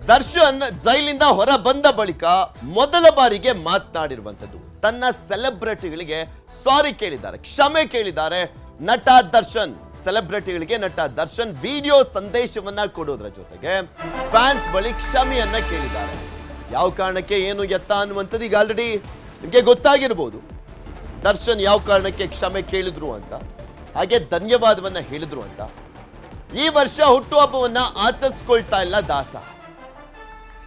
ದರ್ಶನ್ ಜೈಲಿಂದ ಹೊರ ಬಂದ ಬಳಿಕ ಮೊದಲ ಬಾರಿಗೆ ಮಾತನಾಡಿರುವಂತದ್ದು ತನ್ನ ಸೆಲೆಬ್ರಿಟಿಗಳಿಗೆ ಸಾರಿ ಕೇಳಿದ್ದಾರೆ, ಕ್ಷಮೆ ಕೇಳಿದ್ದಾರೆ ನಟ ದರ್ಶನ್. ಸೆಲೆಬ್ರಿಟಿಗಳಿಗೆ ನಟ ದರ್ಶನ್ ವಿಡಿಯೋ ಸಂದೇಶವನ್ನ ಕೊಡೋದ್ರ ಜೊತೆಗೆ ಫ್ಯಾನ್ಸ್ ಬಳಿ ಕ್ಷಮೆಯನ್ನ ಕೇಳಿದ್ದಾರೆ. ಯಾವ ಕಾರಣಕ್ಕೆ ಏನು ಎತ್ತ ಅನ್ನುವಂಥದ್ದು ಈಗ ಆಲ್ರೆಡಿ ನಿಮಗೆ ಗೊತ್ತಾಗಿರ್ಬೋದು. ದರ್ಶನ್ ಯಾವ ಕಾರಣಕ್ಕೆ ಕ್ಷಮೆ ಕೇಳಿದ್ರು ಅಂತ, ಹಾಗೆ ಧನ್ಯವಾದವನ್ನ ಹೇಳಿದ್ರು ಅಂತ. ಈ ವರ್ಷ ಹುಟ್ಟುಹಬ್ಬವನ್ನ ಆಚರಿಸ್ಕೊಳ್ತಾ ಇಲ್ಲ ದಾಸ.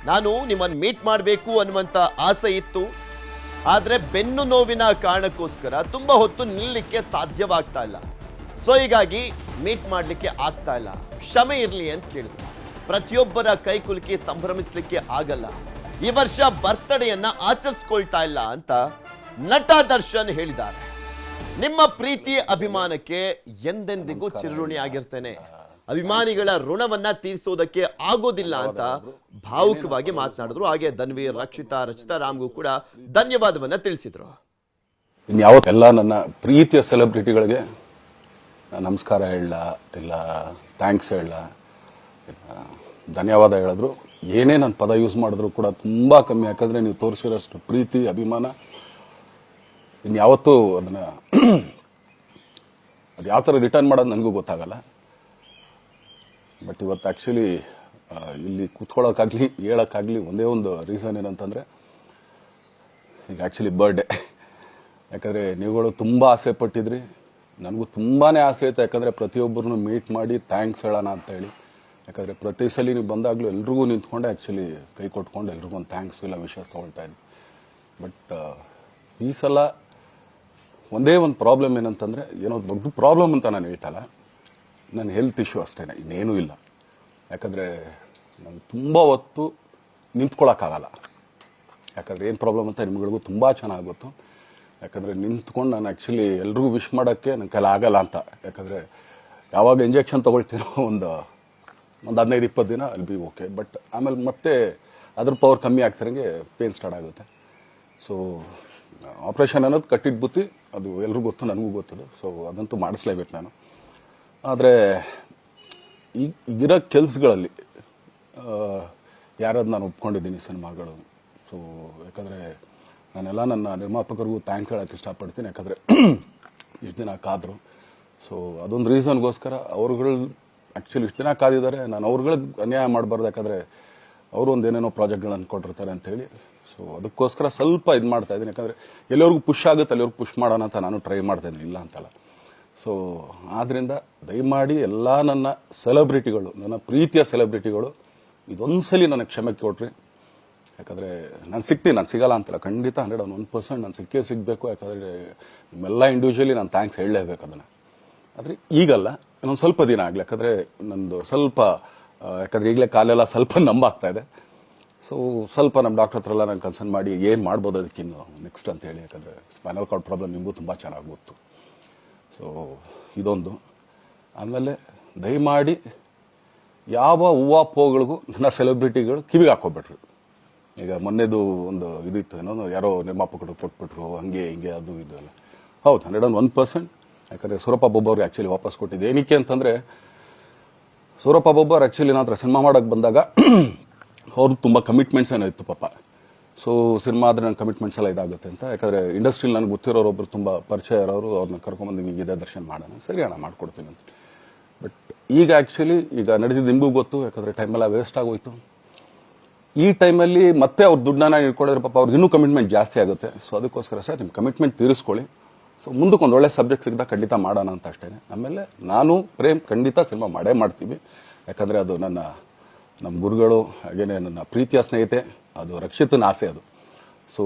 ನಾನು ನಿಮ್ಮನ್ನು ಮೀಟ್ ಮಾಡಬೇಕು ಅನ್ನುವಂಥ ಆಸೆ ಇತ್ತು, ಆದರೆ ಬೆನ್ನು ನೋವಿನ ಕಾರಣಕ್ಕೋಸ್ಕರ ತುಂಬಾ ಹೊತ್ತು ನಿಲ್ಲಲಿಕ್ಕೆ ಸಾಧ್ಯವಾಗ್ತಾ ಇಲ್ಲ. ಸೊ ಹೀಗಾಗಿ ಮೀಟ್ ಮಾಡಲಿಕ್ಕೆ ಆಗ್ತಾ ಇಲ್ಲ, ಕ್ಷಮೆ ಇರಲಿ ಅಂತ ಕೇಳಿದ್ರು. ಪ್ರತಿಯೊಬ್ಬರ ಕೈ ಕುಲುಕಿ ಸಂಭ್ರಮಿಸ್ಲಿಕ್ಕೆ ಆಗಲ್ಲ, ಈ ವರ್ಷ ಬರ್ತ್ಡೇಯನ್ನ ಆಚರಿಸ್ಕೊಳ್ತಾ ಇಲ್ಲ ಅಂತ ನಟ ದರ್ಶನ್ ಹೇಳಿದ್ದಾರೆ. ನಿಮ್ಮ ಪ್ರೀತಿ ಅಭಿಮಾನಕ್ಕೆ ಎಂದೆಂದಿಗೂ ಚಿರಋಣಿ ಆಗಿರ್ತೇನೆ, ಅಭಿಮಾನಿಗಳ ಋಣವನ್ನ ತೀರಿಸೋದಕ್ಕೆ ಆಗೋದಿಲ್ಲ ಅಂತ ಭಾವುಕವಾಗಿ ಮಾತನಾಡಿದ್ರು. ಹಾಗೆ ಧನ್ವೀರ್, ರಕ್ಷಿತಾ, ರಚಿತಾ ರಾಮ್ಗೂ ಕೂಡ ಧನ್ಯವಾದವನ್ನ ತಿಳಿಸಿದ್ರು. ಇನ್ಯಾವತ್ತೆಲ್ಲ ನನ್ನ ಪ್ರೀತಿಯ ಸೆಲೆಬ್ರಿಟಿಗಳಿಗೆ ನಮಸ್ಕಾರ ಹೇಳ, ಇಲ್ಲ ಥ್ಯಾಂಕ್ಸ್ ಹೇಳ, ಧನ್ಯವಾದ ಹೇಳಿದ್ರು. ಏನೇ ನನ್ನ ಪದ ಯೂಸ್ ಮಾಡಿದ್ರು ಕೂಡ ತುಂಬಾ ಕಮ್ಮಿ. ಯಾಕಂದ್ರೆ ನೀವು ತೋರಿಸಿರೋಷ್ಟು ಪ್ರೀತಿ ಅಭಿಮಾನ ಇನ್ಯಾವತ್ತೂ ಅದನ್ನ ಅದು ಯಾವ ಥರ ರಿಟರ್ನ್ ಮಾಡೋದು ನನಗೂ ಗೊತ್ತಾಗಲ್ಲ. ಬಟ್ ಇವತ್ತು ಆ್ಯಕ್ಚುಲಿ ಇಲ್ಲಿ ಕೂತ್ಕೊಳ್ಳೋಕ್ಕಾಗಲಿ ಹೇಳೋಕ್ಕಾಗಲಿ ಒಂದೇ ಒಂದು ರೀಸನ್ ಏನಂತಂದರೆ, ಈಗ ಆ್ಯಕ್ಚುಲಿ ಬರ್ಡೇ. ಯಾಕಂದರೆ ನೀವುಗಳು ತುಂಬ ಆಸೆ ಪಟ್ಟಿದ್ರಿ, ನನಗೂ ತುಂಬಾ ಆಸೆ ಇತ್ತು. ಯಾಕಂದರೆ ಪ್ರತಿಯೊಬ್ಬರನ್ನು ಮೀಟ್ ಮಾಡಿ ಥ್ಯಾಂಕ್ಸ್ ಹೇಳೋಣ ಅಂತ ಹೇಳಿ. ಯಾಕಂದರೆ ಪ್ರತಿ ಸಲ ನೀವು ಬಂದಾಗಲೂ ಎಲ್ರಿಗೂ ನಿಂತ್ಕೊಂಡೆ ಆ್ಯಕ್ಚುಲಿ ಕೈ ಕೊಟ್ಕೊಂಡು ಎಲ್ರಿಗೂ ಒಂದು ಥ್ಯಾಂಕ್ಸ್ ಇಲ್ಲ ವಿಷಸ್ ತೊಗೊಳ್ತಾ ಇದ್ದೆ. ಬಟ್ ಈ ಸಲ ಒಂದೇ ಒಂದು ಪ್ರಾಬ್ಲಮ್ ಏನಂತಂದರೆ, ಏನೋ ದೊಡ್ಡ ಪ್ರಾಬ್ಲಮ್ ಅಂತ ನಾನು ಹೇಳ್ತಲ್ಲ, ನನ್ನ ಹೆಲ್ತ್ ಇಶ್ಯೂ ಅಷ್ಟೇ, ಇನ್ನೇನೂ ಇಲ್ಲ. ಯಾಕಂದರೆ ನಾನು ತುಂಬ ಹೊತ್ತು ನಿಂತ್ಕೊಳ್ಳೋಕ್ಕಾಗಲ್ಲ. ಯಾಕಂದರೆ ಏನು ಪ್ರಾಬ್ಲಮ್ ಅಂತ ನಿಮ್ಗಳಿಗೂ ತುಂಬ ಚೆನ್ನಾಗಿ ಗೊತ್ತು. ಯಾಕಂದರೆ ನಿಂತ್ಕೊಂಡು ನಾನು ಆ್ಯಕ್ಚುಲಿ ಎಲ್ರಿಗೂ ವಿಶ್ ಮಾಡೋಕ್ಕೆ ನನ್ನ ಕೈಲಿ ಆಗಲ್ಲ ಅಂತ. ಯಾಕಂದರೆ ಯಾವಾಗ ಇಂಜೆಕ್ಷನ್ ತೊಗೊಳ್ತೀನೋ ಒಂದು 15-20 ದಿನ ಅಲ್ಲಿ ಬಿ ಓಕೆ. ಬಟ್ ಆಮೇಲೆ ಮತ್ತೆ ಅದ್ರ ಪವರ್ ಕಮ್ಮಿ ಆಗ್ತಿರಂಗೆ ಪೇನ್ ಸ್ಟಾರ್ಟ್ ಆಗುತ್ತೆ. ಸೊ ಆಪ್ರೇಷನ್ ಅನ್ನೋದು ಕಟ್ಟಿಟ್ಟು ಬುತ್ತಿ, ಅದು ಎಲ್ರಿಗೂ ಗೊತ್ತು, ನನಗೂ ಗೊತ್ತದು. ಸೊ ಅದಂತೂ ಮಾಡಿಸ್ಲೇಬೇಕು ನಾನು. ಆದರೆ ಈಗಿರೋ ಕೆಲಸಗಳಲ್ಲಿ ಯಾರಾದ್ರು ನಾನು ಒಪ್ಕೊಂಡಿದ್ದೀನಿ ಸಿನಿಮಾಗಳು. ಸೊ ಯಾಕಂದರೆ ನಾನೆಲ್ಲ ನನ್ನ ನಿರ್ಮಾಪಕರಿಗೂ ಥ್ಯಾಂಕ್ ಹೇಳೋಕ್ಕೆ ಇಷ್ಟಪಡ್ತೀನಿ. ಯಾಕಂದರೆ ಇಷ್ಟು ದಿನ ಕಾದರು. ಸೊ ಅದೊಂದು ರೀಸನ್ಗೋಸ್ಕರ ಅವ್ರುಗಳು ಆ್ಯಕ್ಚುಲಿ ಇಷ್ಟು ದಿನ ಕಾದಿದ್ದಾರೆ. ನಾನು ಅವ್ರುಗಳಿಗೆ ಅನ್ಯಾಯ ಮಾಡಬಾರ್ದು. ಯಾಕಂದರೆ ಅವರು ಒಂದು ಏನೇನೋ ಪ್ರಾಜೆಕ್ಟ್ಗಳು ಅಂದ್ಕೊಂಡಿರ್ತಾರೆ ಅಂಥೇಳಿ. ಸೊ ಅದಕ್ಕೋಸ್ಕರ ಸ್ವಲ್ಪ ಇದು ಮಾಡ್ತಾ ಇದ್ದೀನಿ. ಯಾಕಂದರೆ ಎಲ್ಲರಿಗೂ ಪುಷ್ ಆಗುತ್ತೆ ಅಲ್ಲಿವ್ರಿಗೆ ಪುಷ್ ಮಾಡೋಣ ಅಂತ ನಾನು ಟ್ರೈ ಮಾಡ್ತಾ ಇದ್ದೀನಿ, ಇಲ್ಲ ಅಂತಲ್ಲ. ಸೊ ಆದ್ದರಿಂದ ದಯಮಾಡಿ ಎಲ್ಲ ನನ್ನ ಸೆಲೆಬ್ರಿಟಿಗಳು, ನನ್ನ ಪ್ರೀತಿಯ ಸೆಲೆಬ್ರಿಟಿಗಳು, ಇದೊಂದ್ಸಲಿ ನನಗೆ ಕ್ಷಮೆ ಕೊಡ್ರಿ. ಯಾಕಂದರೆ ನಾನು ಸಿಗ್ತೀನಿ, ನಾನು ಸಿಗಲ್ಲ ಅಂತಲ್ಲ, ಖಂಡಿತ 101% ನಾನು ಸಿಕ್ಕೇ ಸಿಗಬೇಕು. ಯಾಕಂದರೆ ನಿಮ್ಮೆಲ್ಲ ಇಂಡಿವಿಜುವಲಿ ನಾನು ಥ್ಯಾಂಕ್ಸ್ ಹೇಳಲೇಬೇಕು ಅದನ್ನು. ಆದರೆ ಈಗಲ್ಲ, ಇನ್ನೊಂದು ಸ್ವಲ್ಪ ದಿನ ಆಗಲಿ. ಯಾಕಂದರೆ ನಂದು ಸ್ವಲ್ಪ ಯಾಕಂದರೆ ಈಗಲೇ ಕಾಲೆಲ್ಲ ಸ್ವಲ್ಪ ನಂಬಾಗ್ತಾ ಇದೆ. ಸೊ ಸ್ವಲ್ಪ ನಮ್ಮ ಡಾಕ್ಟರ್ ಹತ್ರ ಎಲ್ಲ ನಾನು ಕನ್ಸರ್ನ್ ಮಾಡಿ ಏನು ಮಾಡ್ಬೋದು ಅದಕ್ಕಿನ್ನು ನೆಕ್ಸ್ಟ್ ಅಂತ ಹೇಳಿ. ಯಾಕಂದರೆ ಸ್ಪೈನಲ್ ಕಾರ್ಡ್ ಪ್ರಾಬ್ಲಮ್ ನಿಮಗೂ ತುಂಬ ಚೆನ್ನಾಗಿ ಗೊತ್ತು. ಸೊ ಇದೊಂದು. ಆಮೇಲೆ ದಯಮಾಡಿ ಯಾವ ಹೂವಾಪೋಗಳಿಗೂ ನನ್ನ ಸೆಲೆಬ್ರಿಟಿಗಳು ಕಿವಿಗೆ ಹಾಕೋಬೇಡ್ರಿ. ಈಗ ಮೊನ್ನೆದು ಒಂದು ಇದಿತ್ತು, ಏನೋ ಯಾರೋ ನಿರ್ಮಾಪಕರು ಕೊಟ್ಬಿಟ್ರು, ಹಂಗೆ ಹಿಂಗೆ ಅದು ಇದು ಎಲ್ಲ. ಹೌದು, 101%. ಯಾಕಂದರೆ ಸೂರಪ್ಪ ಬೊಬ್ಬ ಅವ್ರಿಗೆ ಆ್ಯಕ್ಚುಲಿ ವಾಪಸ್ ಕೊಟ್ಟಿದ್ದೆ. ಏನಕ್ಕೆ ಅಂತಂದರೆ, ಸೂರಪ್ಪ ಬೊಬ್ಬ ಅವ್ರು ಆ್ಯಕ್ಚುಲಿ ನಾನು ಹತ್ರ ಸಿನಿಮಾ ಮಾಡೋಕ್ಕೆ ಬಂದಾಗ ಅವ್ರದ್ದು ತುಂಬ ಕಮಿಟ್ಮೆಂಟ್ಸ್ ಏನೋ ಇತ್ತು ಪಾಪ. ಸೊ ಸಿನಿಮಾ ಆದರೆ ನನ್ನ ಕಮಿಟ್ಮೆಂಟ್ಸ್ ಎಲ್ಲ ಇದಾಗುತ್ತೆ ಅಂತ. ಯಾಕಂದರೆ ಇಂಡಸ್ಟ್ರಿಲಿ ನನಗೆ ಗೊತ್ತಿರೋರೊಬ್ಬರು ತುಂಬ ಪರಿಚಯ ಇರೋರು, ಅವ್ರನ್ನ ಕರ್ಕೊಂಬಂದು ಹಿಂಗಿದೆ ದರ್ಶನ ಮಾಡೋಣ, ಸರಿ ಅಣ್ಣ ಮಾಡ್ಕೊಡ್ತೀನಿ ಅಂತ. ಬಟ್ ಈಗ ಆ್ಯಕ್ಚುಲಿ ಈಗ ನಡೆದಿದ್ದು ನಿಮಗೂ ಗೊತ್ತು. ಯಾಕಂದರೆ ಟೈಮೆಲ್ಲ ವೇಸ್ಟ್ ಆಗೋಯ್ತು. ಈ ಟೈಮಲ್ಲಿ ಮತ್ತೆ ಅವ್ರ ದುಡ್ಡನ್ನ ಇಟ್ಕೊಂಡಿದ್ರೆ ಪಾಪ ಅವ್ರಿಗೆ ಇನ್ನೂ ಕಮಿಟ್ಮೆಂಟ್ ಜಾಸ್ತಿ ಆಗುತ್ತೆ. ಸೊ ಅದಕ್ಕೋಸ್ಕರ ಸರ್ ನಿಮ್ಮ ಕಮಿಟ್ಮೆಂಟ್ ತೀರಿಸ್ಕೊಳ್ಳಿ. ಸೊ ಮುಂದಕ್ಕೆ ಒಂದು ಒಳ್ಳೆ ಸಬ್ಜೆಕ್ಟ್ ಸಿಗ್ದಾಗ ಖಂಡಿತ ಮಾಡೋಣ ಅಂತ ಅಷ್ಟೇ. ಆಮೇಲೆ ನಾನು ಪ್ರೇಮ್ ಖಂಡಿತ ಸಿನಿಮಾ ಮಾಡೇ ಮಾಡ್ತೀವಿ. ಯಾಕಂದರೆ ಅದು ನಮ್ಮ ಗುರುಗಳು, ಹಾಗೇನೆ ನನ್ನ ಪ್ರೀತಿಯ ಸ್ನೇಹಿತೆ, ಅದು ರಕ್ಷಿತನ ಆಸೆ ಅದು. ಸೊ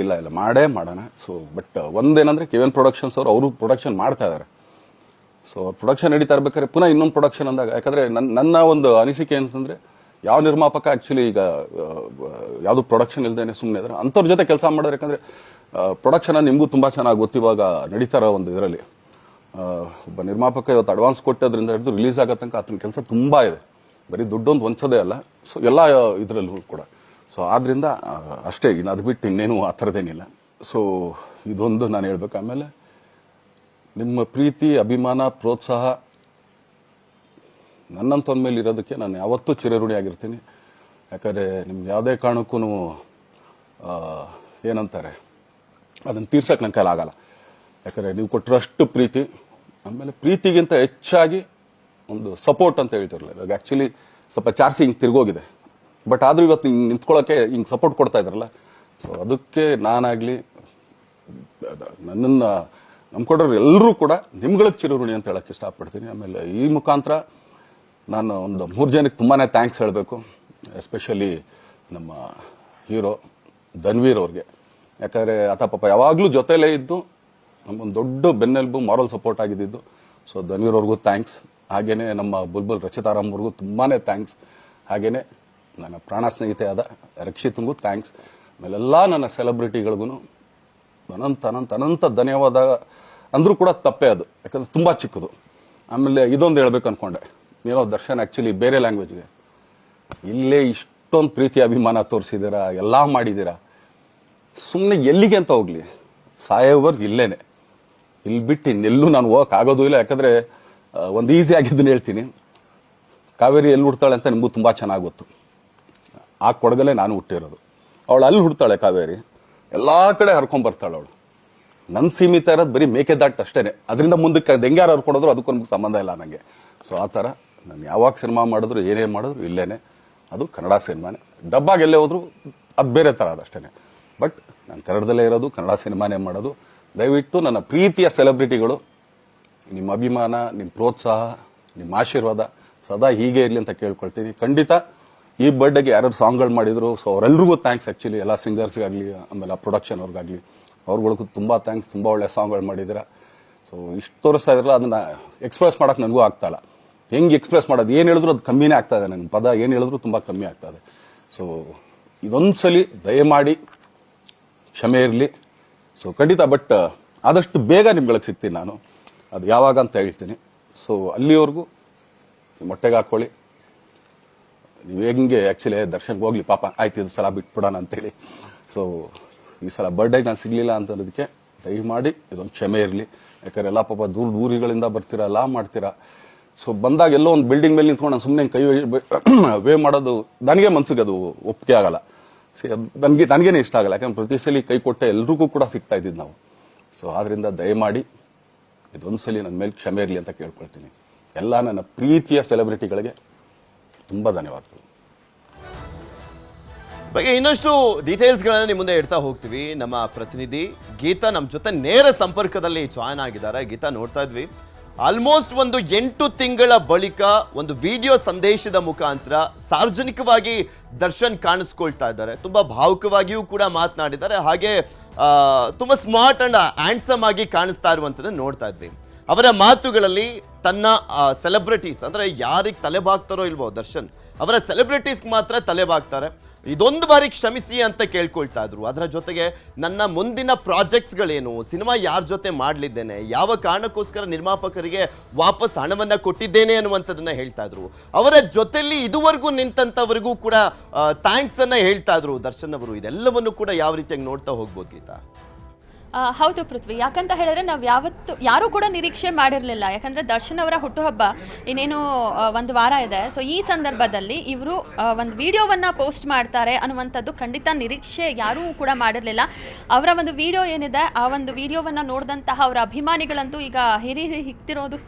ಇಲ್ಲ ಮಾಡೇ ಮಾಡೋಣ. ಸೊ ಬಟ್ ಒಂದೇನಂದರೆ KVN ಪ್ರೊಡಕ್ಷನ್ಸ್ ಅವರು ಪ್ರೊಡಕ್ಷನ್ ಮಾಡ್ತಾ ಇದ್ದಾರೆ. ಸೊ ಪ್ರೊಡಕ್ಷನ್ ನಡೀತಾ ಇರ್ಬೇಕಾದ್ರೆ ಪುನಃ ಇನ್ನೊಂದು ಪ್ರೊಡಕ್ಷನ್ ಅಂದಾಗ, ಯಾಕಂದರೆ ನನ್ನ ಒಂದು ಅನಿಸಿಕೆ ಅಂತಂದರೆ, ಯಾವ ನಿರ್ಮಾಪಕ ಆ್ಯಕ್ಚುಲಿ ಈಗ ಯಾವುದು ಪ್ರೊಡಕ್ಷನ್ ಇಲ್ಲದೇನೆ ಸುಮ್ಮನೆ ಇದ್ದಾರೆ ಅಂಥವ್ರ ಜೊತೆ ಕೆಲಸ ಮಾಡೋದು. ಯಾಕಂದರೆ ಪ್ರೊಡಕ್ಷನ್ ನಿಮಗೂ ತುಂಬ ಚೆನ್ನಾಗಿ ಗೊತ್ತು. ಇವಾಗ ನಡೀತಾ ಇರೋ ಒಂದು ಇದರಲ್ಲಿ ಒಬ್ಬ ನಿರ್ಮಾಪಕ ಇವತ್ತು ಅಡ್ವಾನ್ಸ್ ಕೊಟ್ಟೋದ್ರಿಂದ ಹಿಡಿದು ರಿಲೀಸ್ ಆಗೋ ತನಕ ಆತನ ಕೆಲಸ ತುಂಬ ಇದೆ. ಬರೀ ದುಡ್ಡೊಂದು ಹೊಂಚೋದೇ ಅಲ್ಲ, ಸೊ ಎಲ್ಲ ಇದರಲ್ಲೂ ಕೂಡ. ಸೊ ಆದ್ದರಿಂದ ಅಷ್ಟೇ, ಇನ್ನು ಅದು ಬಿಟ್ಟು ಇನ್ನೇನು ಆ ಥರದ್ದೇನಿಲ್ಲ. ಸೊ ಇದೊಂದು ನಾನು ಹೇಳ್ಬೇಕು. ಆಮೇಲೆ ನಿಮ್ಮ ಪ್ರೀತಿ, ಅಭಿಮಾನ, ಪ್ರೋತ್ಸಾಹ ನನ್ನಂತಂದ ಮೇಲೆ ಇರೋದಕ್ಕೆ ನಾನು ಯಾವತ್ತೂ ಚಿರಋಣಿಯಾಗಿರ್ತೀನಿ. ಯಾಕಂದರೆ ನಿಮ್ಗೆ ಯಾವುದೇ ಕಾರಣಕ್ಕೂ ಏನಂತಾರೆ ಅದನ್ನು ತೀರ್ಸಕ್ಕೆ ನನ್ನ ಕೈಲಾಗಲ್ಲ. ಯಾಕಂದರೆ ನೀವು ಕೊಟ್ಟರಷ್ಟು ಪ್ರೀತಿ, ಆಮೇಲೆ ಪ್ರೀತಿಗಿಂತ ಹೆಚ್ಚಾಗಿ ಒಂದು ಸಪೋರ್ಟ್ ಅಂತ ಹೇಳ್ತಿರಲಿಲ್ಲ. ಇವಾಗ ಆ್ಯಕ್ಚುಲಿ ಸ್ವಲ್ಪ ಚಾರ್ಜ್ ಹಿಂಗೆ ತಿರ್ಗೋಗಿದೆ, ಬಟ್ ಆದರೂ ಇವತ್ತು ಹಿಂಗೆ ನಿಂತ್ಕೊಳ್ಳೋಕ್ಕೆ ಹಿಂಗೆ ಸಪೋರ್ಟ್ ಕೊಡ್ತಾ ಇದ್ದಾರಲ್ಲ, ಸೊ ಅದಕ್ಕೆ ನಾನಾಗಲಿ ನನ್ನನ್ನು ನಂಬ್ಕೊಡೋರು ಎಲ್ಲರೂ ಕೂಡ ನಿಮ್ಗಳಿಗೆ ಚಿರಋಣಿ ಅಂತ ಹೇಳಕ್ಕೆ ಇಷ್ಟಪಡ್ತೀನಿ. ಆಮೇಲೆ ಈ ಮುಖಾಂತರ ನಾನು ಒಂದು 3 ಜನಕ್ಕೆ ತುಂಬಾ ಥ್ಯಾಂಕ್ಸ್ ಹೇಳಬೇಕು. ಎಸ್ಪೆಷಲಿ ನಮ್ಮ ಹೀರೋ ಧನ್ವೀರ್ ಅವ್ರಿಗೆ. ಯಾಕಂದರೆ ಆತ ಪಾಪ ಯಾವಾಗಲೂ ಜೊತೆಲೇ ಇದ್ದು ನಮ್ಮೊಂದು ದೊಡ್ಡ ಬೆನ್ನೆಲುಬು, ಮಾರಲ್ ಸಪೋರ್ಟ್ ಆಗಿದ್ದು. ಸೊ ಧನ್ವೀರ್ ಅವ್ರಿಗೂ ಥ್ಯಾಂಕ್ಸ್. ಹಾಗೆಯೇ ನಮ್ಮ ಬುಲ್ಬುಲ್ ರಚಿತಾರಾಮ್ ಅವ್ರಿಗೂ ತುಂಬಾ ಥ್ಯಾಂಕ್ಸ್. ಹಾಗೆಯೇ ನನ್ನ ಪ್ರಾಣ ಸ್ನೇಹಿತೆಯಾದ ರಕ್ಷಿತ್ಗೂ ಥ್ಯಾಂಕ್ಸ್. ಆಮೇಲೆಲ್ಲ ನನ್ನ ಸೆಲೆಬ್ರಿಟಿಗಳಿಗೂ ಅನಂತ ಧನ್ಯವಾದ ಅಂದರೂ ಕೂಡ ತಪ್ಪೇ ಅದು, ಯಾಕಂದರೆ ತುಂಬ ಚಿಕ್ಕದು. ಆಮೇಲೆ ಇದೊಂದು ಹೇಳ್ಬೇಕು ಅಂದ್ಕೊಂಡೆ, ಏನೋ ದರ್ಶನ್ ಆ್ಯಕ್ಚುಲಿ ಬೇರೆ ಲ್ಯಾಂಗ್ವೇಜ್ಗೆ ಇಲ್ಲೇ ಇಷ್ಟೊಂದು ಪ್ರೀತಿ ಅಭಿಮಾನ ತೋರಿಸಿದ್ದೀರಾ, ಎಲ್ಲ ಮಾಡಿದ್ದೀರಾ, ಸುಮ್ಮನೆ ಎಲ್ಲಿಗೆ ಅಂತ ಹೋಗಲಿ, ಸಾಯೋವರ್ಗು ಇಲ್ಲೇನೆ, ಇಲ್ಲಿ ಬಿಟ್ಟು ಇನ್ನೆಲ್ಲೂ ನಾನು ಹೋಗೋಕ್ಕಾಗೋದು ಇಲ್ಲ. ಯಾಕಂದರೆ ಒಂದು ಈಸಿ ಆಗಿದ್ದನ್ನು ಹೇಳ್ತೀನಿ, ಕಾವೇರಿ ಎಲ್ಲಿ ಹುಡ್ತಾಳೆ ಅಂತ ನಿಮಗೂ ತುಂಬ ಚೆನ್ನಾಗಿ ಗೊತ್ತು. ಆ ಕೊಡಗಲ್ಲೇ ನಾನು ಹುಟ್ಟಿರೋದು. ಅವಳು ಅಲ್ಲಿ ಹುಡ್ತಾಳೆ ಕಾವೇರಿ, ಎಲ್ಲ ಕಡೆ ಹರ್ಕೊಂಡ್ಬರ್ತಾಳೆ ಅವಳು. ನನ್ನ ಸೀಮಿತ ಇರೋದು ಬರೀ ಮೇಕೆದಾಟ್ ಅಷ್ಟೇ, ಅದರಿಂದ ಮುಂದಕ್ಕೆ ಅದು ಹೆಂಗ್ಯಾರು ಹರ್ಕೊಡೋದ್ರು ಅದಕ್ಕೂ ನಮ್ಗೆ ಸಂಬಂಧ ಇಲ್ಲ ನನಗೆ. ಸೊ ಆ ಥರ ನಾನು ಯಾವಾಗ ಸಿನಿಮಾ ಮಾಡಿದ್ರು ಏನೇ ಮಾಡಿದ್ರು ಇಲ್ಲೇನೆ, ಅದು ಕನ್ನಡ ಸಿನಿಮಾನೇ. ಡಬ್ಬಾಗಿ ಎಲ್ಲೇ ಹೋದ್ರು ಅದು ಬೇರೆ ಥರ ಅದಷ್ಟೇ. ಬಟ್ ನಾನು ಕನ್ನಡದಲ್ಲೇ ಇರೋದು, ಕನ್ನಡ ಸಿನಿಮಾನೇ ಮಾಡೋದು. ದಯವಿಟ್ಟು ನನ್ನ ಪ್ರೀತಿಯ ಸೆಲೆಬ್ರಿಟಿಗಳು, ನಿಮ್ಮ ಅಭಿಮಾನ, ನಿಮ್ಮ ಪ್ರೋತ್ಸಾಹ, ನಿಮ್ಮ ಆಶೀರ್ವಾದ ಸದಾ ಹೀಗೆ ಇರಲಿ ಅಂತ ಕೇಳ್ಕೊಳ್ತೀನಿ. ಖಂಡಿತ ಈ ಬರ್ಡೇಗೆ ಯಾರು ಸಾಂಗ್ಗಳು ಮಾಡಿದ್ರು, ಸೊ ಅವರೆಲ್ರಿಗೂ ಥ್ಯಾಂಕ್ಸ್. ಆ್ಯಕ್ಚುಲಿ ಎಲ್ಲ ಸಿಂಗರ್ಸ್ಗಾಗಲಿ, ಆಮೇಲೆ ಆ ಪ್ರೊಡಕ್ಷನ್ ಅವ್ರಿಗಾಗಲಿ, ಅವ್ರುಗಳಿಗೂ ತುಂಬ ಥ್ಯಾಂಕ್ಸ್. ತುಂಬ ಒಳ್ಳೆ ಸಾಂಗ್ಗಳು ಮಾಡಿದ್ದೀರಾ. ಸೊ ಇಷ್ಟು ತೋರಿಸ್ತಾ ಇದ್ರಲ್ಲ, ಅದನ್ನು ಎಕ್ಸ್ಪ್ರೆಸ್ ಮಾಡೋಕೆ ನನಗೂ ಆಗ್ತಾಯಿಲ್ಲ. ಹೆಂಗೆ ಎಕ್ಸ್ಪ್ರೆಸ್ ಮಾಡೋದು, ಏನು ಹೇಳಿದ್ರು ಅದು ಕಮ್ಮಿನೇ ಆಗ್ತಾಯಿದೆ. ನನ್ನ ಪದ ಏನು ಹೇಳಿದ್ರು ತುಂಬ ಕಮ್ಮಿ ಆಗ್ತಾಯಿದೆ. ಸೊ ಇದೊಂದು ಸಲ ದಯಮಾಡಿ ಕ್ಷಮೆ ಇರಲಿ. ಸೊ ಖಂಡಿತ, ಬಟ್ ಆದಷ್ಟು ಬೇಗ ನಿಮ್ಗಳಿಗೆ ಸಿಗ್ತೀನಿ ನಾನು, ಅದು ಯಾವಾಗ ಅಂತ ಹೇಳ್ತೀನಿ. ಸೊ ಅಲ್ಲಿವರೆಗೂ ಮೊಟ್ಟೆಗೆ ಹಾಕ್ಕೊಳ್ಳಿ. ನೀವು ಹೆಂಗೆ ಆ್ಯಕ್ಚುಲಿ ದರ್ಶನ್ಗೆ ಹೋಗ್ಲಿ ಪಾಪ, ಆಯ್ತು ಇದು ಸಲ ಬಿಟ್ಬಿಡೋಣ ಅಂತೇಳಿ. ಸೊ ಈ ಸಲ ಬರ್ಡೇಗೆ ನಾನು ಸಿಗಲಿಲ್ಲ ಅಂತನ್ನೋದಕ್ಕೆ ದಯಮಾಡಿ ಇದೊಂದು ಕ್ಷಮೆ ಇರಲಿ. ಯಾಕಂದ್ರೆ ಎಲ್ಲ ಪಾಪ ದೂರಗಳಿಂದ ಬರ್ತೀರಾ, ಎಲ್ಲ ಮಾಡ್ತೀರಾ. ಸೊ ಬಂದಾಗ ಎಲ್ಲೋ ಒಂದು ಬಿಲ್ಡಿಂಗ್ ಮೇಲೆ ನಿಂತ್ಕೊಂಡು ನಾನು ಸುಮ್ಮನೆ ಕೈ ವೇ ಮಾಡೋದು ನನಗೆ ಮನ್ಸಿಗೆ ಅದು ಒಪ್ಪಿಗೆ ಆಗಲ್ಲ. ನನಗೇನೆ ಇಷ್ಟ ಆಗಲ್ಲ. ಯಾಕಂದ್ರೆ ಪ್ರತಿ ಸಲ ಕೈ ಕೊಟ್ಟೆ ಎಲ್ರಿಗೂ ಕೂಡ ಸಿಗ್ತಾ ಇದ್ದಿದ್ದು ನಾವು. ಸೊ ಆದ್ರಿಂದ ದಯಮಾಡಿ ಇದೊಂದು ಸಲ ನನ್ನ ಮೇಲೆ ಕ್ಷಮೆ ಇರಲಿ ಅಂತ ಕೇಳ್ಕೊಳ್ತೀನಿ. ಎಲ್ಲ ನನ್ನ ಪ್ರೀತಿಯ ಸೆಲೆಬ್ರಿಟಿಗಳಿಗೆ ತುಂಬ ಧನ್ಯವಾದಗಳು. ಬಗ್ಗೆ ಇನ್ನಷ್ಟು ಡೀಟೇಲ್ಸ್ಗಳನ್ನ ನಿಮ್ಮ ಮುಂದೆ ಇಡ್ತಾ ಹೋಗ್ತೀವಿ. ನಮ್ಮ ಪ್ರತಿನಿಧಿ ಗೀತಾ ನಮ್ಮ ಜೊತೆ ನೇರ ಸಂಪರ್ಕದಲ್ಲಿ ಜಾಯ್ನ್ ಆಗಿದ್ದಾರೆ. ಗೀತಾ, ನೋಡ್ತಾ ಇದ್ವಿ ಆಲ್ಮೋಸ್ಟ್ ಒಂದು 8 ತಿಂಗಳ ಬಳಿಕ ಒಂದು ವಿಡಿಯೋ ಸಂದೇಶದ ಮುಖಾಂತರ ಸಾರ್ವಜನಿಕವಾಗಿ ದರ್ಶನ್ ಕಾಣಿಸ್ಕೊಳ್ತಾ ಇದ್ದಾರೆ. ತುಂಬಾ ಭಾವುಕವಾಗಿಯೂ ಕೂಡ ಮಾತನಾಡಿದ್ದಾರೆ. ಹಾಗೆ ತುಂಬಾ ಸ್ಮಾರ್ಟ್ ಅಂಡ್ ಹ್ಯಾಂಡ್ಸಮ್ ಆಗಿ ಕಾಣಿಸ್ತಾ ಇರುವಂಥದ್ದನ್ನು ನೋಡ್ತಾ ಇದ್ವಿ. ಅವರ ಮಾತುಗಳಲ್ಲಿ ತನ್ನ ಸೆಲೆಬ್ರಿಟೀಸ್ ಅಂದ್ರೆ ಯಾರಿಗೆ ತಲೆಬಾಗ್ತಾರೋ ಇಲ್ವೋ ದರ್ಶನ್, ಅವರ ಸೆಲೆಬ್ರಿಟೀಸ್ ಮಾತ್ರ ತಲೆಬಾಗ್ತಾರೆ. ಇದೊಂದು ಬಾರಿ ಕ್ಷಮಿಸಿ ಅಂತ ಕೇಳ್ಕೊಳ್ತಾ ಇದ್ರು. ಅದರ ಜೊತೆಗೆ ನನ್ನ ಮುಂದಿನ ಪ್ರಾಜೆಕ್ಟ್ಸ್ಗಳೇನು, ಸಿನಿಮಾ ಯಾರ ಜೊತೆ ಮಾಡಲಿದ್ದೇನೆ, ಯಾವ ಕಾರಣಕ್ಕೋಸ್ಕರ ನಿರ್ಮಾಪಕರಿಗೆ ವಾಪಸ್ ಹಣವನ್ನ ಕೊಟ್ಟಿದ್ದೇನೆ ಅನ್ನುವಂಥದ್ದನ್ನ ಹೇಳ್ತಾ ಇದ್ರು. ಅವರ ಜೊತೆಲಿ ಇದುವರೆಗೂ ನಿಂತಂತವರಿಗೂ ಕೂಡ ಥ್ಯಾಂಕ್ಸ್ ಅನ್ನ ಹೇಳ್ತಾ ಇದ್ರು ದರ್ಶನ್ ಅವರು. ಇದೆಲ್ಲವನ್ನು ಕೂಡ ಯಾವ ರೀತಿಯಾಗಿ ನೋಡ್ತಾ ಹೋಗ್ಬೋದು ಗೀತಾ? ಹೌದು ಪೃಥ್ವಿ, ಯಾಕಂತ ಹೇಳಿದ್ರೆ ನಾವು ಯಾರೂ ಕೂಡ ನಿರೀಕ್ಷೆ ಮಾಡಿರಲಿಲ್ಲ. ಯಾಕಂದರೆ ದರ್ಶನ್ ಅವರ ಹುಟ್ಟುಹಬ್ಬ ಇನ್ನೇನು ಒಂದು ವಾರ ಇದೆ. ಸೊ ಈ ಸಂದರ್ಭದಲ್ಲಿ ಇವರು ಒಂದು ವಿಡಿಯೋವನ್ನು ಪೋಸ್ಟ್ ಮಾಡ್ತಾರೆ ಅನ್ನುವಂಥದ್ದು ಖಂಡಿತ ನಿರೀಕ್ಷೆ ಯಾರೂ ಕೂಡ ಮಾಡಿರಲಿಲ್ಲ. ಅವರ ಒಂದು ವಿಡಿಯೋ ಏನಿದೆ, ಆ ಒಂದು ವಿಡಿಯೋವನ್ನು ನೋಡಿದಂತಹ ಅವರ ಅಭಿಮಾನಿಗಳಂತೂ ಈಗ ಹಿರಿ ಹಿಗ್ತಿರೋದು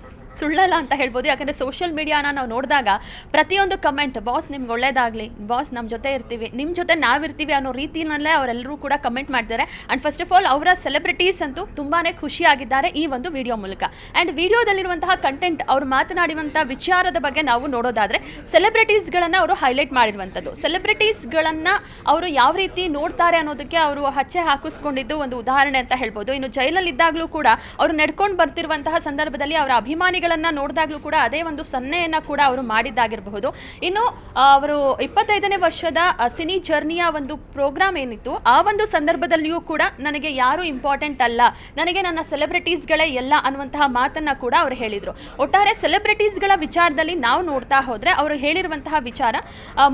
ಸುಳ್ಳಲ್ಲ ಅಂತ ಹೇಳ್ಬೋದು. ಯಾಕಂದರೆ ಸೋಷಿಯಲ್ ಮೀಡಿಯಾನ ನಾವು ನೋಡಿದಾಗ ಪ್ರತಿಯೊಂದು ಕಮೆಂಟ್, ಬಾಸ್ ನಿಮ್ಗೆ ಒಳ್ಳೇದಾಗಲಿ, ಬಾಸ್ ನಮ್ಮ ಜೊತೆ ಇರ್ತೀವಿ, ನಿಮ್ಮ ಜೊತೆ ನಾವಿರ್ತೀವಿ ಅನ್ನೋ ರೀತಿಯಲ್ಲೇ ಅವರೆಲ್ಲರೂ ಕೂಡ ಕಮೆಂಟ್ ಮಾಡ್ತಾರೆ. ಆ್ಯಂಡ್ ಫಸ್ಟ್ ಆಫ್ ಆಲ್ ಅವರ ಸೆಲೆಬ್ರಿಟೀಸ್ ಅಂತೂ ತುಂಬಾ ಖುಷಿಯಾಗಿದ್ದಾರೆ ಈ ಒಂದು ವಿಡಿಯೋ ಮೂಲಕ. ಆ್ಯಂಡ್ ವಿಡಿಯೋದಲ್ಲಿರುವಂತಹ ಕಂಟೆಂಟ್, ಅವರು ಮಾತನಾಡುವಂಥ ವಿಚಾರದ ಬಗ್ಗೆ ನಾವು ನೋಡೋದಾದರೆ ಸೆಲೆಬ್ರಿಟೀಸ್ಗಳನ್ನು ಅವರು ಹೈಲೈಟ್ ಮಾಡಿರುವಂಥದ್ದು. ಸೆಲೆಬ್ರಿಟೀಸ್ಗಳನ್ನು ಅವರು ಯಾವ ರೀತಿ ನೋಡ್ತಾರೆ ಅನ್ನೋದಕ್ಕೆ ಅವರು ಹಚ್ಚೆ ಹಾಕಿಸ್ಕೊಂಡಿದ್ದು ಒಂದು ಉದಾಹರಣೆ ಅಂತ ಹೇಳ್ಬೋದು. ಇನ್ನು ಜೈಲಲ್ಲಿದ್ದಾಗಲೂ ಕೂಡ ಅವರು ನಡ್ಕೊಂಡು ಬರ್ತಿರುವಂತಹ ಸಂದರ್ಭದಲ್ಲಿ ಅವರ ಅಭಿಮಾನಿಗಳನ್ನು ನೋಡಿದಾಗಲೂ ಕೂಡ ಅದೇ ಒಂದು ಸನ್ನೆಯನ್ನು ಕೂಡ ಅವರು ಮಾಡಿದ್ದಾಗಿರಬಹುದು. ಇನ್ನು ಅವರು 25ನೇ ವರ್ಷದ ಸಿನಿ ಜರ್ನಿಯ ಒಂದು ಪ್ರೋಗ್ರಾಮ್ ಏನಿತ್ತು, ಆ ಒಂದು ಸಂದರ್ಭದಲ್ಲಿಯೂ ಕೂಡ ನನಗೆ ಯಾರು ಇಂಪಾರ್ಟೆಂಟ್ ಅಲ್ಲ, ನನಗೆ ನನ್ನ ಸೆಲೆಬ್ರಿಟೀಸ್ಗಳೇ ಎಲ್ಲ ಅನ್ನುವಂತಹ ಮಾತನ್ನು ಕೂಡ ಅವರು ಹೇಳಿದರು. ಒಟ್ಟಾರೆ ಸೆಲೆಬ್ರಿಟೀಸ್ಗಳ ವಿಚಾರದಲ್ಲಿ ನಾವು ನೋಡ್ತಾ ಹೋದರೆ ಅವರು ಹೇಳಿರುವಂತಹ ವಿಚಾರ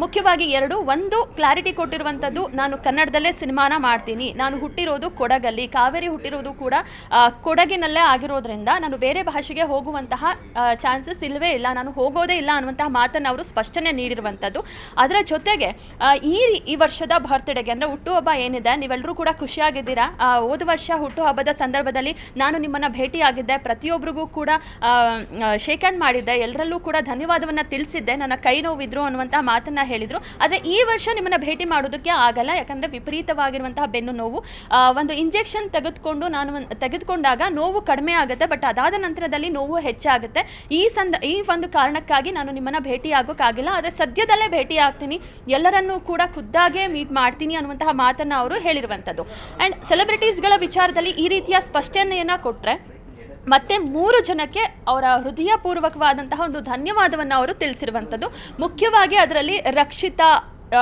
ಮುಖ್ಯವಾಗಿ ಒಂದು ಕ್ಲಾರಿಟಿ ಕೊಟ್ಟಿರುವಂಥದ್ದು, ನಾನು ಕನ್ನಡದಲ್ಲೇ ಸಿನಿಮಾನ ಮಾಡ್ತೀನಿ, ನಾನು ಹುಟ್ಟಿರೋದು ಕೊಡಗಲ್ಲಿ, ಕಾವೇರಿ ಹುಟ್ಟಿರೋದು ಕೂಡ ಕೊಡಗಿನಲ್ಲೇ ಆಗಿರೋದ್ರಿಂದ ನಾನು ಬೇರೆ ಭಾಷೆಗೆ ಹೋಗುವಂತಹ ಚಾನ್ಸಸ್ ಇಲ್ಲವೇ ಇಲ್ಲ, ನಾನು ಹೋಗೋದೇ ಇಲ್ಲ ಅನ್ನುವಂತಹ ಮಾತನ್ನು ಅವರು ಸ್ಪಷ್ಟನೆ ನೀಡಿರುವಂಥದ್ದು. ಅದರ ಜೊತೆಗೆ ಈ ವರ್ಷದ ಬರ್ತ್ಡೇಗೆ ಅಂದರೆ ಹುಟ್ಟುಹಬ್ಬ ಏನಿದೆ, ನೀವೆಲ್ಲರೂ ಕೂಡ ಖುಷಿಯಾಗಿದ್ದೀರಾ. ಹೋದ ವರ್ಷ ಹುಟ್ಟುಹಬ್ಬದ ಸಂದರ್ಭದಲ್ಲಿ ನಾನು ನಿಮ್ಮನ್ನು ಭೇಟಿಯಾಗಿದ್ದೆ, ಪ್ರತಿಯೊಬ್ಬರಿಗೂ ಕೂಡ ಶೇಕ್ ಹ್ಯಾಂಡ್ ಮಾಡಿದ್ದೆ, ಎಲ್ಲರಲ್ಲೂ ಕೂಡ ಧನ್ಯವಾದವನ್ನು ತಿಳಿಸಿದ್ದೆ, ನನ್ನ ಕೈ ನೋವಿದ್ರು ಅನ್ನುವಂಥ ಮಾತನ್ನು ಹೇಳಿದರು. ಆದರೆ ಈ ವರ್ಷ ನಿಮ್ಮನ್ನು ಭೇಟಿ ಮಾಡೋದಕ್ಕೆ ಆಗಲ್ಲ, ಯಾಕಂದರೆ ವಿಪರೀತವಾಗಿರುವಂತಹ ಬೆನ್ನು ನೋವು, ಒಂದು ಇಂಜೆಕ್ಷನ್ ತೆಗೆದುಕೊಂಡಾಗ ನೋವು ಕಡಿಮೆ ಆಗುತ್ತೆ, ಬಟ್ ಅದಾದ ನಂತರದಲ್ಲಿ ನೋವು ಹೆಚ್ಚಾಗುತ್ತೆ. ಈ ಒಂದು ಕಾರಣಕ್ಕಾಗಿ ನಾನು ನಿಮ್ಮನ್ನು ಭೇಟಿ ಆಗೋಕ್ಕಾಗಿಲ್ಲ, ಆದರೆ ಸದ್ಯದಲ್ಲೇ ಭೇಟಿ ಆಗ್ತೀನಿ, ಎಲ್ಲರನ್ನೂ ಕೂಡ ಖುದ್ದಾಗೆ ಮೀಟ್ ಮಾಡ್ತೀನಿ ಅನ್ನುವಂತಹ ಮಾತನ್ನು ಅವರು ಹೇಳಿರುವಂಥದ್ದು. ಆ್ಯಂಡ್ ಸೆಲೆಬ್ರಿಟೀಸ್ಗಳ ವಿಚಾರದಲ್ಲಿ ಈ ರೀತಿಯ ಸ್ಪಷ್ಟನೆಯನ್ನು ಕೊಟ್ಟರೆ ಮತ್ತೆ 3 ಜನಕ್ಕೆ ಅವರ ಹೃದಯಪೂರ್ವಕವಾದಂತಹ ಒಂದು ಧನ್ಯವಾದವನ್ನು ಅವರು ತಿಳಿಸಿರುವಂಥದ್ದು. ಮುಖ್ಯವಾಗಿ ಅದರಲ್ಲಿ ರಕ್ಷಿತಾ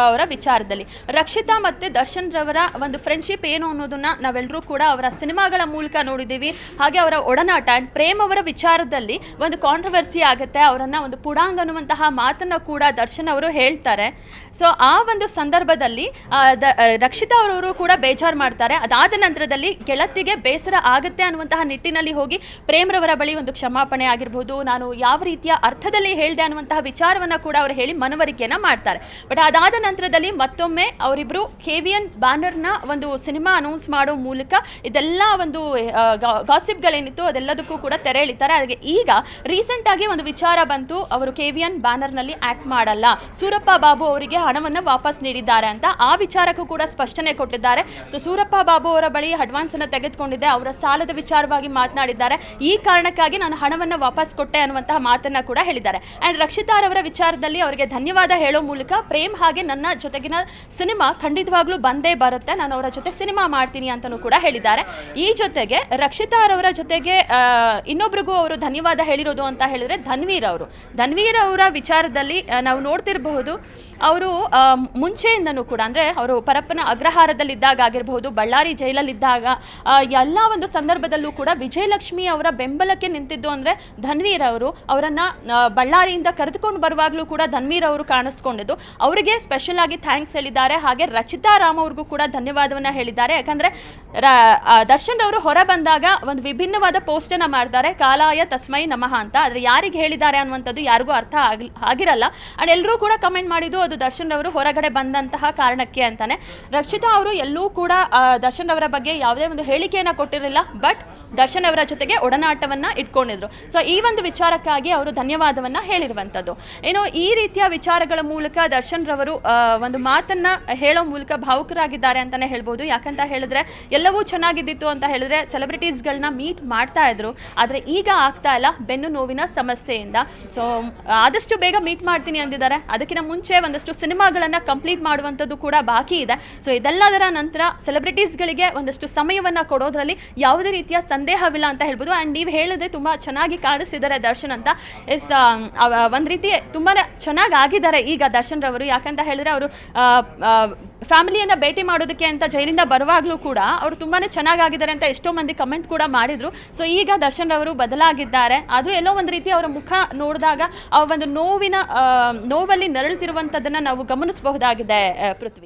ಅವರ ವಿಚಾರದಲ್ಲಿ, ರಕ್ಷಿತಾ ಮತ್ತು ದರ್ಶನ್ ರವರ ಒಂದು ಫ್ರೆಂಡ್ಶಿಪ್ ಏನು ಅನ್ನೋದನ್ನು ನಾವೆಲ್ಲರೂ ಕೂಡ ಅವರ ಸಿನಿಮಾಗಳ ಮೂಲಕ ನೋಡಿದ್ದೀವಿ. ಹಾಗೆ ಅವರ ಒಡನಾಟ ಆ್ಯಂಡ್ ಪ್ರೇಮ್ ಅವರ ವಿಚಾರದಲ್ಲಿ ಒಂದು ಕಾಂಟ್ರವರ್ಸಿ ಆಗುತ್ತೆ, ಅವರನ್ನು ಒಂದು ಪುಡಾಂಗ್ ಅನ್ನುವಂತಹ ಮಾತನ್ನು ಕೂಡ ದರ್ಶನ್ ಅವರು ಹೇಳ್ತಾರೆ. ಸೊ ಆ ಒಂದು ಸಂದರ್ಭದಲ್ಲಿ ರಕ್ಷಿತಾ ಅವರವರು ಕೂಡ ಬೇಜಾರು ಮಾಡ್ತಾರೆ. ಅದಾದ ನಂತರದಲ್ಲಿ ಗೆಳತಿಗೆ ಬೇಸರ ಆಗುತ್ತೆ ಅನ್ನುವಂತಹ ನಿಟ್ಟಿನಲ್ಲಿ ಹೋಗಿ ಪ್ರೇಮ್ರವರ ಬಳಿ ಒಂದು ಕ್ಷಮಾಪಣೆ ಆಗಿರ್ಬೋದು, ನಾನು ಯಾವ ರೀತಿಯ ಅರ್ಥದಲ್ಲಿ ಹೇಳಿದೆ ಅನ್ನುವಂತಹ ವಿಚಾರವನ್ನು ಕೂಡ ಅವರು ಹೇಳಿ ಮನವರಿಕೆಯನ್ನು ಮಾಡ್ತಾರೆ. ಬಟ್ ಅದಾದ ನಂತರದಲ್ಲಿ ಮತ್ತೊಮ್ಮೆ ಅವರಿಬ್ಬರು KVN ಬ್ಯಾನರ್ನ ಒಂದು ಸಿನಿಮಾ ಅನೌನ್ಸ್ ಮಾಡೋ ಮೂಲಕ ಇದೆಲ್ಲ ಒಂದು ಗಾಸಿಪ್ಗಳೇನಿತ್ತು ಅದೆಲ್ಲದಕ್ಕೂ ಕೂಡ ತೆರೆ ಎಳಿತಾರೆ. ಹಾಗೆ ಈಗ ರೀಸೆಂಟ್ ಆಗಿ ಒಂದು ವಿಚಾರ ಬಂತು, ಅವರು KVN ಬ್ಯಾನರ್ನಲ್ಲಿ ಆಕ್ಟ್ ಮಾಡಲ್ಲ, ಸೂರಪ್ಪ ಬಾಬು ಅವರಿಗೆ ಹಣವನ್ನು ವಾಪಸ್ ನೀಡಿದ್ದಾರೆ ಅಂತ ಆ ವಿಚಾರಕ್ಕೂ ಕೂಡ ಸ್ಪಷ್ಟನೆ ಕೊಟ್ಟಿದ್ದಾರೆ. ಸೊ ಸೂರಪ್ಪ ಬಾಬು ಅವರ ಬಳಿ ಅಡ್ವಾನ್ಸ್ ಅನ್ನು ತೆಗೆದುಕೊಂಡಿದ್ದೆ, ಅವರ ಸಾಲದ ವಿಚಾರವಾಗಿ ಮಾತನಾಡಿದ್ದಾರೆ, ಈ ಕಾರಣಕ್ಕಾಗಿ ನಾನು ಹಣವನ್ನು ವಾಪಸ್ ಕೊಟ್ಟೆ ಅನ್ನುವಂತಹ ಮಾತನ್ನ ಕೂಡ ಹೇಳಿದ್ದಾರೆ. ಅಂಡ್ ರಕ್ಷಿತಾ ಅವರ ವಿಚಾರದಲ್ಲಿ ಅವರಿಗೆ ಧನ್ಯವಾದ ಹೇಳೋ ಮೂಲಕ ಪ್ರೇಮ್ ಹಾಗೆ ನನ್ನ ಜೊತೆಗಿನ ಸಿನಿಮಾ ಖಂಡಿತವಾಗ್ಲೂ ಬಂದೇ ಬರುತ್ತೆ, ನಾನು ಅವರ ಜೊತೆ ಸಿನಿಮಾ ಮಾಡ್ತೀನಿ ಅಂತಲೂ ಕೂಡ ಹೇಳಿದ್ದಾರೆ. ಈ ಜೊತೆಗೆ ರಕ್ಷಿತಾ ಅವರ ಜೊತೆಗೆ ಇನ್ನೊಬ್ರಿಗೂ ಅವರು ಧನ್ಯವಾದ ಹೇಳಿರೋದು ಅಂತ ಹೇಳಿದ್ರೆ ಧನ್ವೀರ್ ಅವರ ವಿಚಾರದಲ್ಲಿ ನಾವು ನೋಡ್ತಿರಬಹುದು, ಅವರು ಮುಂಚೆಯಿಂದನೂ ಕೂಡ ಅಂದರೆ ಅವರು ಪರಪ್ಪನ ಅಗ್ರಹಾರದಲ್ಲಿದ್ದಾಗ ಆಗಿರಬಹುದು, ಬಳ್ಳಾರಿ ಜೈಲಲ್ಲಿದ್ದಾಗ ಎಲ್ಲ ಒಂದು ಸಂದರ್ಭದಲ್ಲೂ ಕೂಡ ವಿಜಯಲಕ್ಷ್ಮಿ ಅವರ ಬೆಂಬಲಕ್ಕೆ ನಿಂತಿದ್ದು ಅಂದರೆ ಧನ್ವೀರ್ ಅವರು. ಅವರನ್ನು ಬಳ್ಳಾರಿಯಿಂದ ಕರೆದುಕೊಂಡು ಬರುವಾಗಲೂ ಕೂಡ ಧನ್ವೀರ್ ಅವರು ಕಾಣಿಸ್ಕೊಂಡಿದ್ದು, ಅವರಿಗೆ ಸ್ಪೆಷಲ್ ಆಗಿ ಥ್ಯಾಂಕ್ಸ್ ಹೇಳಿದ್ದಾರೆ. ಹಾಗೆ ರಚಿತಾ ರಾಮ್ ಅವ್ರಿಗೂ ಕೂಡ ಧನ್ಯವಾದವನ್ನು ಹೇಳಿದ್ದಾರೆ. ಯಾಕಂದರೆ ದರ್ಶನ್ ಅವರು ಹೊರ ಬಂದಾಗ ಒಂದು ವಿಭಿನ್ನವಾದ ಪೋಸ್ಟನ್ನು ಮಾಡ್ತಾರೆ, ಕಾಲಾಯ ತಸ್ಮೈ ನಮಃ ಅಂತ. ಆದರೆ ಯಾರಿಗೆ ಹೇಳಿದ್ದಾರೆ ಅನ್ನುವಂಥದ್ದು ಯಾರಿಗೂ ಅರ್ಥ ಆಗಿರಲ್ಲ. ಆ್ಯಂಡ್ ಎಲ್ಲರೂ ಕೂಡ ಕಮೆಂಟ್ ಮಾಡಿದ್ದು ಅದು ದರ್ಶನ್ ಅವರು ಹೊರಗಡೆ ಬಂದಂತಹ ಕಾರಣಕ್ಕೆ ಅಂತಾನೆ. ರಕ್ಷಿತಾ ಅವರು ಎಲ್ಲೂ ಕೂಡ ದರ್ಶನ್ ಅವರ ಬಗ್ಗೆ ಯಾವುದೇ ಒಂದು ಹೇಳಿಕೆಯನ್ನು ಕೊಟ್ಟಿರಲಿಲ್ಲ, ಬಟ್ ದರ್ಶನ್ ಅವರ ಜೊತೆಗೆ ಒಡನಾಟವನ್ನು ಇಟ್ಕೊಂಡಿದ್ರು. ಸೊ ಈ ಒಂದು ವಿಚಾರಕ್ಕಾಗಿ ಅವರು ಧನ್ಯವಾದವನ್ನು ಹೇಳಿರುವಂಥದ್ದು. ಏನೋ ಈ ರೀತಿಯ ವಿಚಾರಗಳ ಮೂಲಕ ದರ್ಶನ್ ರವರು ಒಂದು ಮಾತನ್ನ ಹೇಳೋ ಮೂಲಕ ಭಾವುಕರಾಗಿದ್ದಾರೆ ಅಂತಾನೆ ಹೇಳ್ಬೋದು. ಯಾಕಂತ ಹೇಳಿದ್ರೆ ಎಲ್ಲವೂ ಚೆನ್ನಾಗಿದ್ದಿತ್ತು ಅಂತ ಹೇಳಿದ್ರೆ ಸೆಲೆಬ್ರಿಟೀಸ್ಗಳನ್ನ ಮೀಟ್ ಮಾಡ್ತಾ ಇದ್ರು, ಆದರೆ ಈಗ ಆಗ್ತಾ ಇಲ್ಲ ಬೆನ್ನು ನೋವಿನ ಸಮಸ್ಯೆಯಿಂದ. ಸೊ ಆದಷ್ಟು ಬೇಗ ಮೀಟ್ ಮಾಡ್ತೀನಿ ಅಂದಿದ್ದಾರೆ. ಅದಕ್ಕಿಂತ ಮುಂಚೆ ಒಂದಷ್ಟು ಸಿನಿಮಾಗಳನ್ನು ಕಂಪ್ಲೀಟ್ ಮಾಡುವಂಥದ್ದು ಕೂಡ ಬಾಕಿ ಇದೆ. ಸೊ ಇದೆಲ್ಲದರ ನಂತರ ಸೆಲೆಬ್ರಿಟೀಸ್ಗಳಿಗೆ ಒಂದಷ್ಟು ಸಮಯವನ್ನು ಕೊಡೋದ್ರಲ್ಲಿ ಯಾವುದೇ ರೀತಿಯ ಸಂದೇಹವಿಲ್ಲ ಅಂತ ಹೇಳ್ಬೋದು. ಆ್ಯಂಡ್ ನೀವು ಹೇಳಿದ್ರೆ ತುಂಬ ಚೆನ್ನಾಗಿ ಕಾಣಿಸ್ತಿದ್ದಾರೆ ದರ್ಶನ್ ಅಂತ. ಒಂದು ರೀತಿ ತುಂಬಾ ಚೆನ್ನಾಗಿ ಆಗಿದ್ದಾರೆ ಈಗ ದರ್ಶನ್ ರವರು. ಯಾಕಂತ ಹೇಳಿದ್ರೆ ಅವರು ಫ್ಯಾಮಿಲಿಯನ್ನು ಭೇಟಿ ಮಾಡೋದಕ್ಕೆ ಅಂತ ಜೈಲಿಂದ ಬರುವಾಗಲೂ ಕೂಡ ಅವರು ತುಂಬಾ ಚೆನ್ನಾಗಿದ್ದಾರೆ ಅಂತ ಎಷ್ಟೋ ಮಂದಿ ಕಮೆಂಟ್ ಕೂಡ ಮಾಡಿದರು. ಸೊ ಈಗ ದರ್ಶನ್ ರವರು ಬದಲಾಗಿದ್ದಾರೆ. ಆದರೂ ಎಲ್ಲೋ ಒಂದು ರೀತಿ ಅವರ ಮುಖ ನೋಡಿದಾಗ ಆ ಒಂದು ನೋವಿನ ನೋವಲ್ಲಿ ನರಳುತ್ತಿರುವಂಥದ್ದನ್ನು ನಾವು ಗಮನಿಸಬಹುದಾಗಿದೆ ಪೃಥ್ವಿ.